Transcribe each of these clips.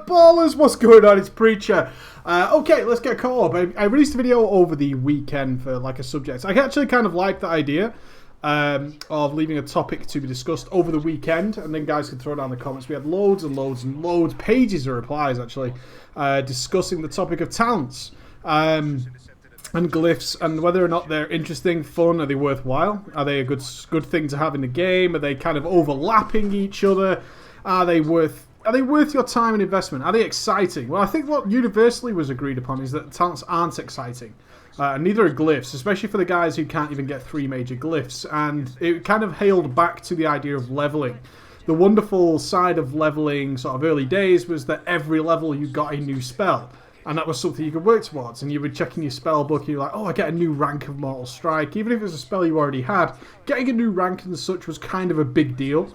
ballers? What's going on? It's Preacher. Okay, let's get caught up. I released a video over the weekend for like a subject. I actually kind of like the idea of leaving a topic to be discussed over the weekend, and then guys can throw it down in the comments. We had loads and loads and loads, pages of replies actually, discussing the topic of talents and glyphs, and whether or not they're interesting, fun, are they worthwhile? Are they a good thing to have in the game? Are they kind of overlapping each other? Are they worth your time and investment? Are they exciting? Well, I think what universally was agreed upon is that talents aren't exciting. Neither are glyphs, especially for the guys who can't even get 3 major glyphs. And it kind of hailed back to the idea of leveling. The wonderful side of leveling sort of early days was that every level you got a new spell. And that was something you could work towards. And you were checking your spell book and you're like, oh, I get a new rank of Mortal Strike. Even if it was a spell you already had, getting a new rank and such was kind of a big deal.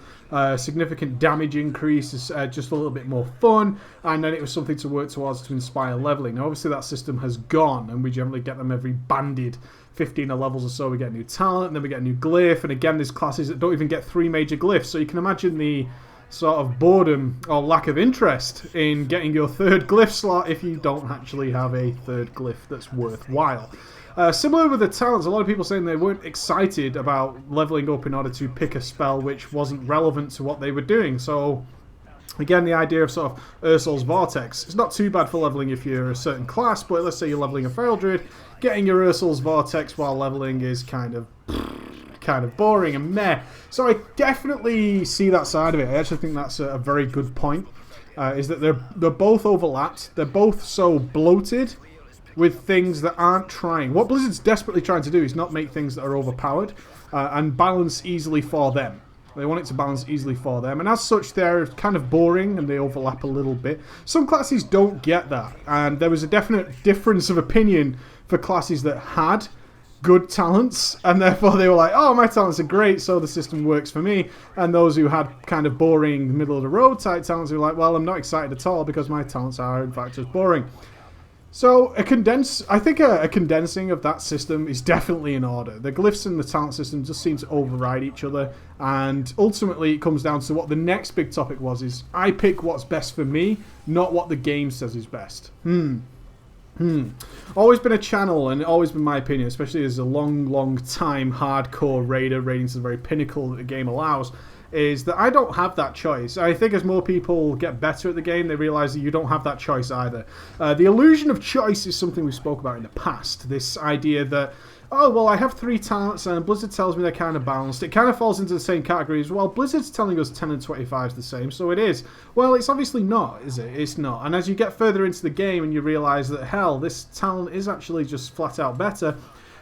Significant damage increase is just a little bit more fun. And then it was something to work towards to inspire leveling. Now, obviously, that system has gone. And we generally get them every banded 15 levels or so. We get a new talent, and then we get a new glyph. And again, there's classes that don't even get 3 major glyphs. So you can imagine the sort of boredom or lack of interest in getting your 3rd glyph slot if you don't actually have a 3rd glyph that's worthwhile. Similar with the talents, a lot of people saying they weren't excited about leveling up in order to pick a spell which wasn't relevant to what they were doing. So again, the idea of sort of Ursul's Vortex, it's not too bad for leveling if you're a certain class, but let's say you're leveling a Feral Druid, getting your Ursul's Vortex while leveling is kind of boring and meh. So I definitely see that side of it. I actually think that's a very good point. Is that they're both overlapped. They're both so bloated with things that aren't trying. What Blizzard's desperately trying to do is not make things that are overpowered and balance easily for them. They want it to balance easily for them, and as such they're kind of boring and they overlap a little bit. Some classes don't get that, and there was a definite difference of opinion for classes that had good talents, and therefore they were like, oh, my talents are great, so the system works for me. And those who had kind of boring, middle-of-the-road type talents were like, well, I'm not excited at all because my talents are, in fact, just boring. So I think a condensing of that system is definitely in order. The glyphs and the talent system just seem to override each other, and ultimately it comes down to what the next big topic was, is I pick what's best for me, not what the game says is best. Always been a channel, and always been my opinion, especially as a long time hardcore raider, raiding to the very pinnacle that the game allows, is that I don't have that choice. I think as more people get better at the game, they realise that you don't have that choice either. The illusion of choice is something we spoke about in the past. This idea that, oh, well, I have 3 talents and Blizzard tells me they're kind of balanced. It kind of falls into the same category as, well, Blizzard's telling us 10 and 25 is the same, so it is. Well, it's obviously not, is it? It's not. And as you get further into the game and you realise that, hell, this talent is actually just flat out better,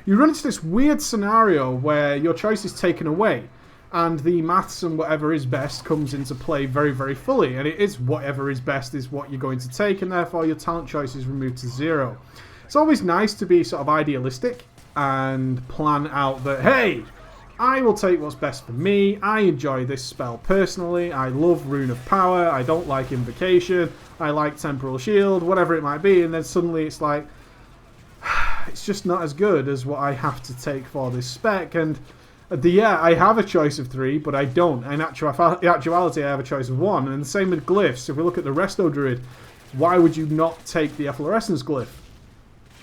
you run into this weird scenario where your choice is taken away. And the maths and whatever is best comes into play very, very fully. And it is whatever is best is what you're going to take, and therefore your talent choice is removed to 0. It's always nice to be sort of idealistic and plan out that, hey, I will take what's best for me. I enjoy this spell personally. I love Rune of Power. I don't like Invocation. I like Temporal Shield, whatever it might be. And then suddenly it's like, it's just not as good as what I have to take for this spec. And yeah, I have a choice of 3, but I don't. In actuality, I have a choice of 1. And the same with glyphs. If we look at the Resto Druid, why would you not take the Efflorescence glyph?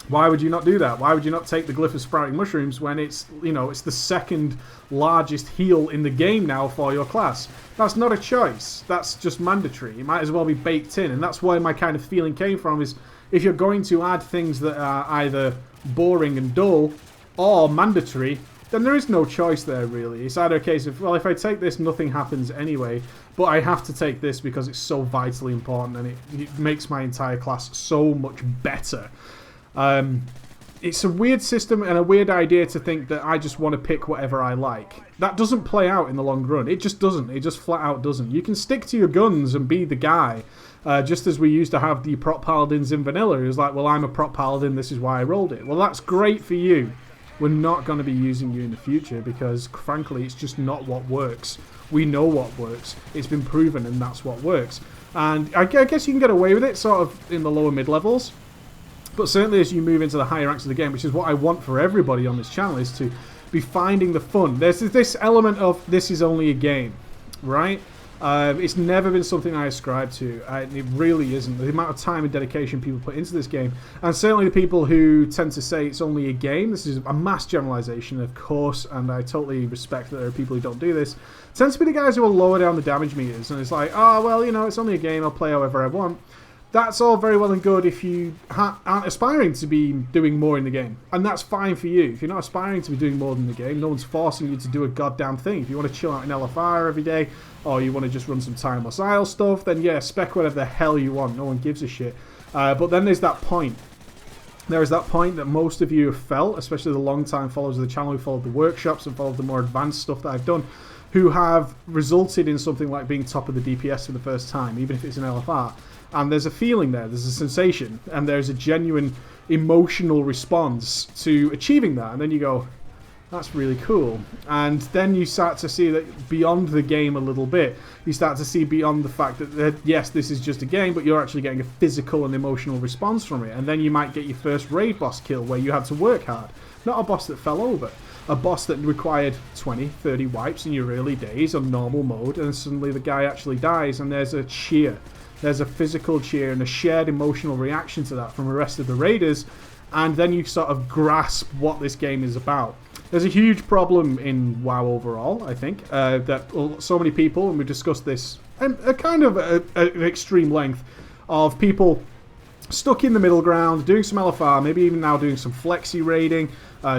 Why would you not do that? Why would you not take the Glyph of Sprouting Mushrooms when it's, you know, it's the 2nd largest heal in the game now for your class? That's not a choice. That's just mandatory. It might as well be baked in. And that's where my kind of feeling came from, is if you're going to add things that are either boring and dull or mandatory, then there is no choice there, really. It's either a case of, well, if I take this, nothing happens anyway, but I have to take this because it's so vitally important and it makes my entire class so much better. It's a weird system and a weird idea to think that I just want to pick whatever I like. That doesn't play out in the long run. It just doesn't. It just flat out doesn't. You can stick to your guns and be the guy, just as we used to have the prop paladins in vanilla. It was like, well, I'm a prop paladin, this is why I rolled it. Well, that's great for you. We're not going to be using you in the future because, frankly, it's just not what works. We know what works. It's been proven, and that's what works. And I guess you can get away with it sort of in the lower mid-levels. But certainly as you move into the higher ranks of the game, which is what I want for everybody on this channel, is to be finding the fun. There's this element of this is only a game, right? It's never been something I ascribe to. It really isn't. The amount of time and dedication people put into this game, and certainly the people who tend to say it's only a game, this is a mass generalization, of course, and I totally respect that there are people who don't do this, tends to be the guys who will lower down the damage meters, and it's like, oh, well, you know, it's only a game, I'll play however I want. That's all very well and good if you aren't aspiring to be doing more in the game. And that's fine for you. If you're not aspiring to be doing more than the game, no one's forcing you to do a goddamn thing. If you want to chill out in LFR every day, or you want to just run some timeless isle stuff, then yeah, spec whatever the hell you want. No one gives a shit. But then there's that point. There is that point that most of you have felt, especially the long-time followers of the channel who followed the workshops and followed the more advanced stuff that I've done, who have resulted in something like being top of the DPS for the first time, even if it's an LFR. And there's a feeling there, there's a sensation, and there's a genuine emotional response to achieving that. And then you go, that's really cool. And then you start to see that beyond the game a little bit. You start to see beyond the fact that, yes, this is just a game, but you're actually getting a physical and emotional response from it. And then you might get your first raid boss kill where you had to work hard. Not a boss that fell over. A boss that required 20, 30 wipes in your early days on normal mode, and suddenly the guy actually dies, and there's a cheer. There's a physical cheer and a shared emotional reaction to that from the rest of the raiders, and then you sort of grasp what this game is about. There's a huge problem in WoW overall, I think, that so many people, and we discussed this at a kind of an extreme length, of people stuck in the middle ground, doing some LFR, maybe even now doing some flexi raiding,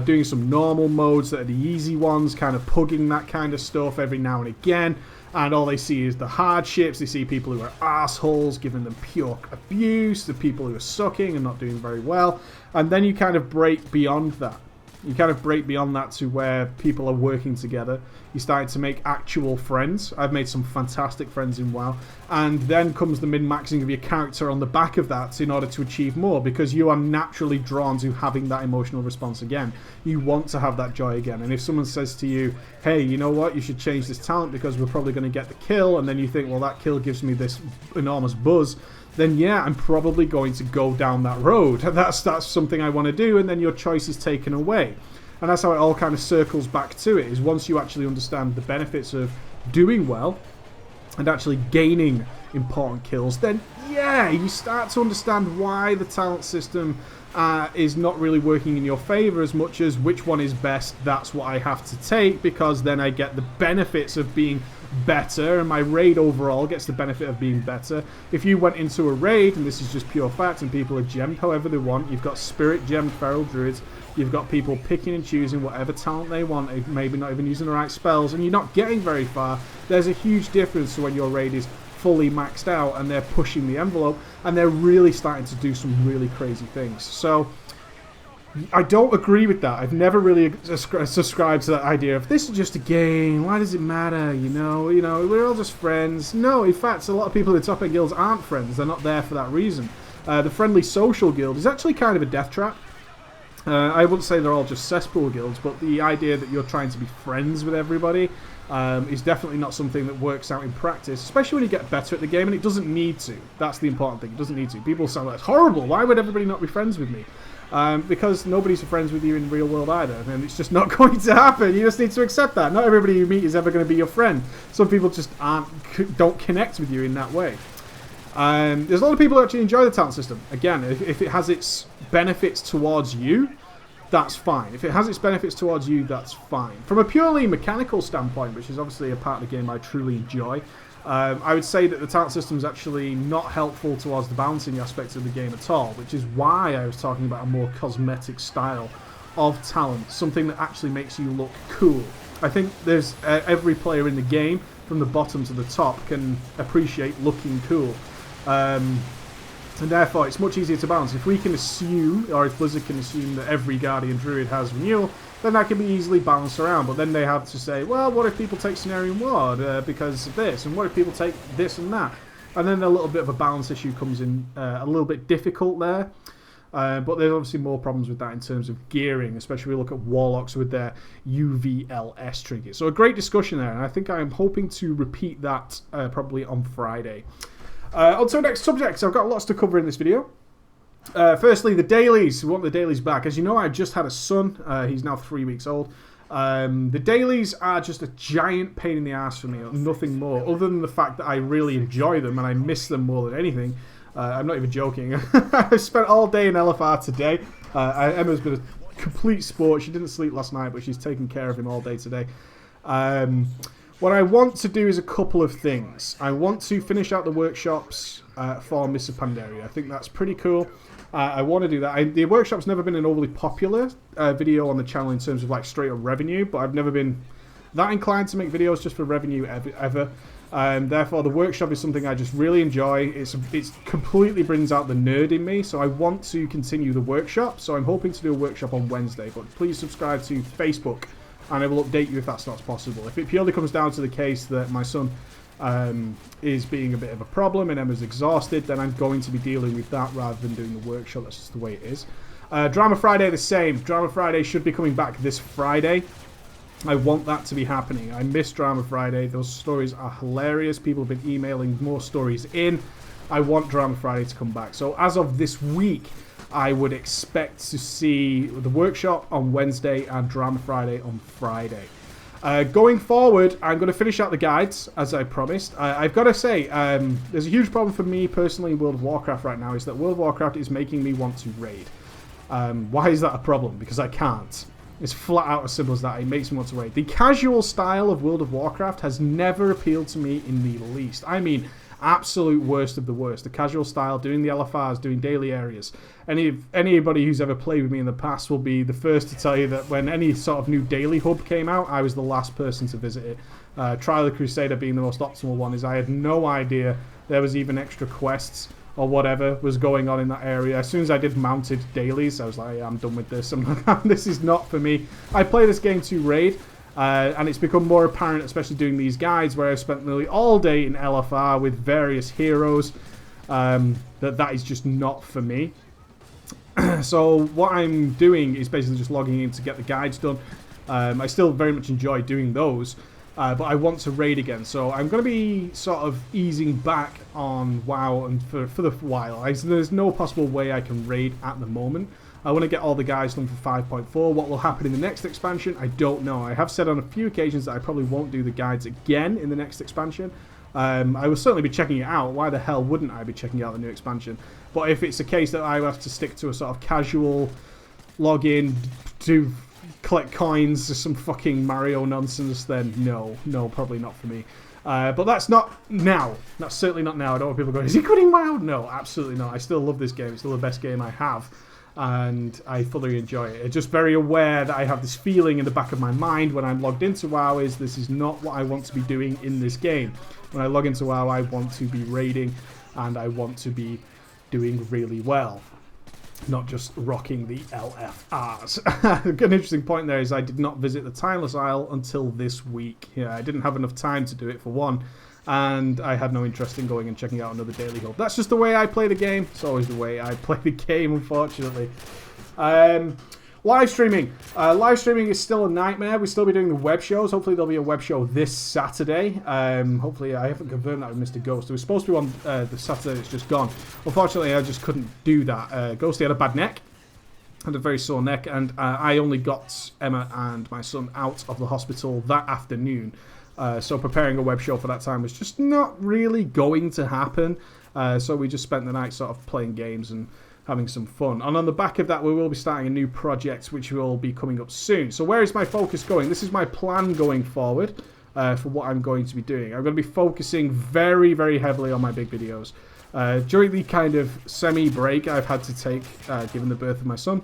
doing some normal modes that are the easy ones, kind of pugging that kind of stuff every now and again. And all they see is the hardships. They see people who are assholes, giving them pure abuse, the people who are sucking and not doing very well. And then you kind of break beyond that. You kind of break beyond that to where people are working together. You're starting to make actual friends. I've made some fantastic friends in WoW. And then comes the min-maxing of your character on the back of that in order to achieve more, because you are naturally drawn to having that emotional response again. You want to have that joy again. And if someone says to you, hey, you know what, you should change this talent because we're probably going to get the kill, and then you think, well, that kill gives me this enormous buzz, then yeah, I'm probably going to go down that road. That's something I want to do, and then your choice is taken away. And that's how it all kind of circles back to it, is once you actually understand the benefits of doing well and actually gaining important kills, then yeah, you start to understand why the talent system is not really working in your favor as much as which one is best, that's what I have to take, because then I get the benefits of being better, and my raid overall gets the benefit of being better. If you went into a raid, and this is just pure fact, and people are gemmed however they want, you've got spirit gemmed feral druids, you've got people picking and choosing whatever talent they want, maybe not even using the right spells, and you're not getting very far. There's a huge difference to when your raid is fully maxed out and they're pushing the envelope and they're really starting to do some really crazy things. So I don't agree with that. I've never really subscribed to that idea of this is just a game, why does it matter, you know, we're all just friends. No, in fact, a lot of people in the top end guilds aren't friends. They're not there for that reason. The friendly social guild is actually kind of a death trap. I wouldn't say they're all just cesspool guilds, but the idea that you're trying to be friends with everybody is definitely not something that works out in practice, especially when you get better at the game, and it doesn't need to. That's the important thing. It doesn't need to. People sound like, it's horrible, why would everybody not be friends with me? Because nobody's friends with you in the real world either, and it's just not going to happen. You just need to accept that. Not everybody you meet is ever going to be your friend. Some people just don't connect with you in that way. There's a lot of people who actually enjoy the talent system. Again, if it has its benefits towards you, that's fine. If it has its benefits towards you, that's fine. From a purely mechanical standpoint, which is obviously a part of the game I truly enjoy, I would say that the talent system is actually not helpful towards the balancing aspects of the game at all, which is why I was talking about a more cosmetic style of talent, something that actually makes you look cool. I think there's every player in the game, from the bottom to the top, can appreciate looking cool. And therefore, it's much easier to balance. If we can assume, or if Blizzard can assume that every Guardian Druid has renewal, then that can be easily balanced around. But then they have to say, well, what if people take Cenarian Ward because of this? And what if people take this and that? And then a little bit of a balance issue comes in, a little bit difficult there. But there's obviously more problems with that in terms of gearing, especially when we look at Warlocks with their UVLS trinket. So a great discussion there, and I think I'm hoping to repeat that probably on Friday. On to the next subject. I've got lots to cover in this video. Firstly, the dailies. We want the dailies back. As you know, I just had a son. He's now 3 weeks old. The dailies are just a giant pain in the ass for me, nothing more, other than the fact that I really enjoy them and I miss them more than anything. I'm not even joking. I spent all day in LFR today. Emma's been a complete sport. She didn't sleep last night, but she's taken care of him all day today. What I want to do is a couple of things. I want to finish out the workshops for Mr. Pandaria. I think that's pretty cool. I want to do that. The workshop's never been an overly popular video on the channel in terms of like straight up revenue, but I've never been that inclined to make videos just for revenue ever. Therefore, the workshop is something I just really enjoy. It completely brings out the nerd in me, so I want to continue the workshop. So I'm hoping to do a workshop on Wednesday, but please subscribe to Facebook, and I will update you if that's not possible. If it purely comes down to the case that my son is being a bit of a problem and Emma's exhausted, then I'm going to be dealing with that rather than doing the workshop. That's just the way it is. Drama Friday the same. Drama Friday should be coming back this Friday. I want that to be happening. I miss Drama Friday. Those stories are hilarious. People have been emailing more stories in. I want Drama Friday to come back. So as of this week, I would expect to see the workshop on Wednesday and Drama Friday on Friday. Going forward, I'm going to finish out the guides, as I promised. I've got to say, there's a huge problem for me personally in World of Warcraft right now, is that World of Warcraft is making me want to raid. Why is that a problem? Because I can't. It's flat out as simple as that. It makes me want to raid. The casual style of World of Warcraft has never appealed to me in the least. I mean, absolute worst of the worst. The casual style, doing the LFRs, doing daily areas. Anybody who's ever played with me in the past will be the first to tell you that when any sort of new daily hub came out, I was the last person to visit it. Trial of the Crusader being the most optimal one, is I had no idea there was even extra quests or whatever was going on in that area. As soon as I did mounted dailies, I was like, yeah, I'm done with this. This is not for me. I play this game to raid, and it's become more apparent, especially doing these guides, where I've spent nearly all day in LFR with various heroes, that is just not for me. So what I'm doing is basically just logging in to get the guides done. I still very much enjoy doing those, but I want to raid again. So I'm going to be sort of easing back on WoW and for the while. There's no possible way I can raid at the moment. I want to get all the guys done for 5.4. What will happen in the next expansion, I don't know. I have said on a few occasions that I probably won't do the guides again in the next expansion. I will certainly be checking it out. Why the hell wouldn't I be checking out the new expansion? But if it's a case that I have to stick to a sort of casual login to collect coins or some fucking Mario nonsense, then no, probably not for me. But that's not now. That's certainly not now. I don't want people going, is he quitting WoW? No, absolutely not. I still love this game. It's still the best game I have, and I fully enjoy it. I'm just very aware that I have this feeling in the back of my mind when I'm logged into WoW is this is not what I want to be doing in this game. When I log into WoW, I want to be raiding, and I want to be doing really well, not just rocking the LFRs. An interesting point there is I did not visit the Timeless Isle until this week. Yeah, I didn't have enough time to do it, for one, and I had no interest in going and checking out another daily hub. That's just the way I play the game. It's always the way I play the game, unfortunately. Live streaming. Live streaming is still a nightmare. We'll still be doing the web shows. Hopefully there'll be a web show this Saturday. Hopefully, I haven't confirmed that with Mr. Ghost. It was supposed to be on the Saturday that's just gone. Unfortunately, I just couldn't do that. Ghosty had a bad neck. Had a very sore neck, and I only got Emma and my son out of the hospital that afternoon. So preparing a web show for that time was just not really going to happen. So we just spent the night sort of playing games and having some fun. And on the back of that, we will be starting a new project, which will be coming up soon. So where is my focus going? This is my plan going forward for what I'm going to be doing. I'm going to be focusing very, very heavily on my big videos. During the kind of semi-break I've had to take, given the birth of my son,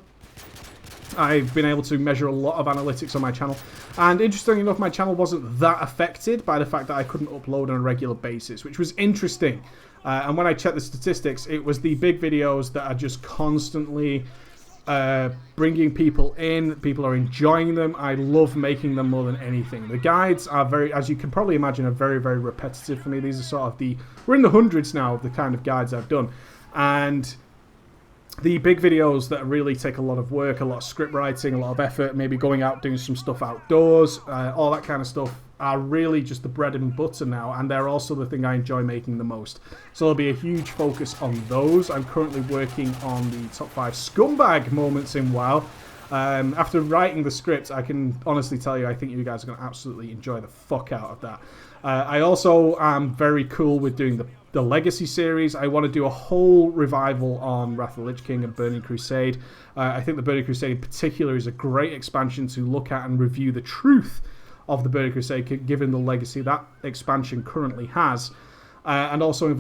I've been able to measure a lot of analytics on my channel. And interestingly enough, my channel wasn't that affected by the fact that I couldn't upload on a regular basis, which was interesting. And when I checked the statistics, it was the big videos that are just constantly bringing people in. People are enjoying them. I love making them more than anything. The guides are very, as you can probably imagine, are very, very repetitive for me. These are sort of we're in the hundreds now of the kind of guides I've done. And the big videos that really take a lot of work, a lot of script writing, a lot of effort, maybe going out doing some stuff outdoors, all that kind of stuff, are really just the bread and butter now, and they're also the thing I enjoy making the most. So there'll be a huge focus on those. I'm currently working on the top 5 scumbag moments in WoW, After writing the script, I can honestly tell you, I think you guys are going to absolutely enjoy the fuck out of that. I also am very cool with doing the Legacy series. I want to do a whole revival on Wrath of the Lich King and Burning Crusade. I think the Burning Crusade in particular is a great expansion to look at and review the truth of the Burning Crusade, given the legacy that expansion currently has. And also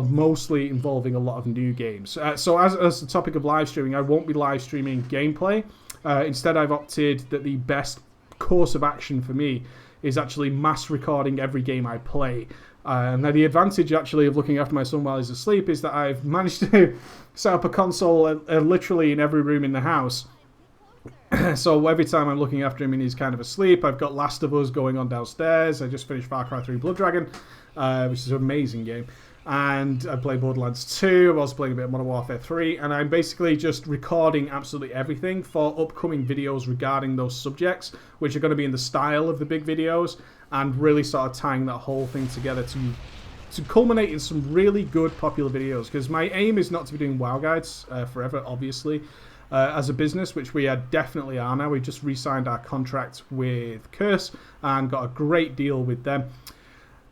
mostly involving a lot of new games. So as the topic of live streaming, I won't be live streaming gameplay. Instead, I've opted that the best course of action for me is actually mass recording every game I play. Now, the advantage actually of looking after my son while he's asleep is that I've managed to set up a console literally in every room in the house. So every time I'm looking after him and he's kind of asleep, I've got Last of Us going on downstairs. I just finished Far Cry 3 Blood Dragon, which is an amazing game. And I play Borderlands 2, I'm also playing a bit of Modern Warfare 3, and I'm basically just recording absolutely everything for upcoming videos regarding those subjects, which are going to be in the style of the big videos, and really sort of tying that whole thing together to culminate in some really good popular videos, because my aim is not to be doing WoW guides forever, obviously. As a business, which we definitely are now. We just re-signed our contract with Curse and got a great deal with them.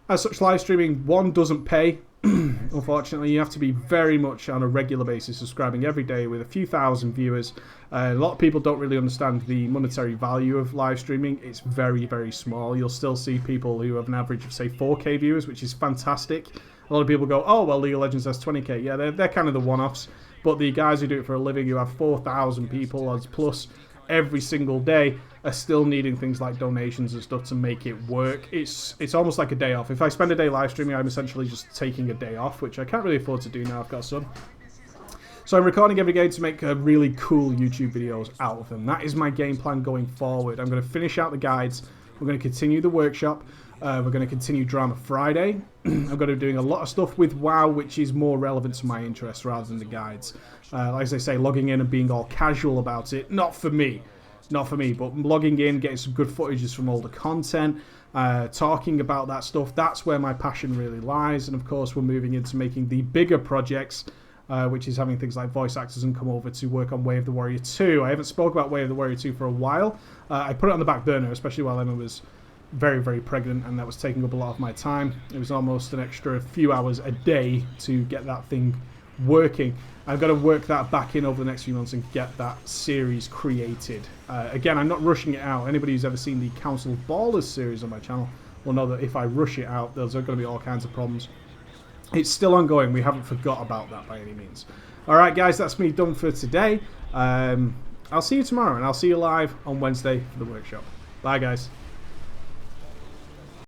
As such, live streaming, one, doesn't pay. Unfortunately, you have to be very much on a regular basis, subscribing every day with a few thousand viewers. A lot of people don't really understand the monetary value of live streaming. It's very, very small. You'll still see people who have an average of, say, 4K viewers, which is fantastic. A lot of people go, oh, well, League of Legends has 20K. Yeah, they're kind of the one-offs. But the guys who do it for a living, who have 4,000 people as plus every single day, are still needing things like donations and stuff to make it work. It's almost like a day off. If I spend a day live streaming, I'm essentially just taking a day off, which I can't really afford to do now I've got a son. So I'm recording every game to make really cool YouTube videos out of them. That is my game plan going forward. I'm going to finish out the guides. We're going to continue the workshop. We're going to continue Drama Friday. I'm going to be doing a lot of stuff with WoW, which is more relevant to my interests rather than the guides. Like as I say, logging in and being all casual about it, not for me, but logging in, getting some good footages from older content, talking about that stuff, that's where my passion really lies. And of course, we're moving into making the bigger projects, which is having things like voice actors and come over to work on Way of the Warrior 2. I haven't spoke about Way of the Warrior 2 for a while. I put it on the back burner, especially while Emma was very, very pregnant, and that was taking up a lot of my time. It was almost an extra few hours a day to get that thing working. I've got to work that back in over the next few months and get that series created. Again, I'm not rushing it out. Anybody who's ever seen the Council of Ballers series on my channel will know that if I rush it out, there's going to be all kinds of problems. It's still ongoing. We haven't forgot about that by any means. Alright guys, that's me done for today. I'll see you tomorrow, and I'll see you live on Wednesday for the workshop. Bye guys.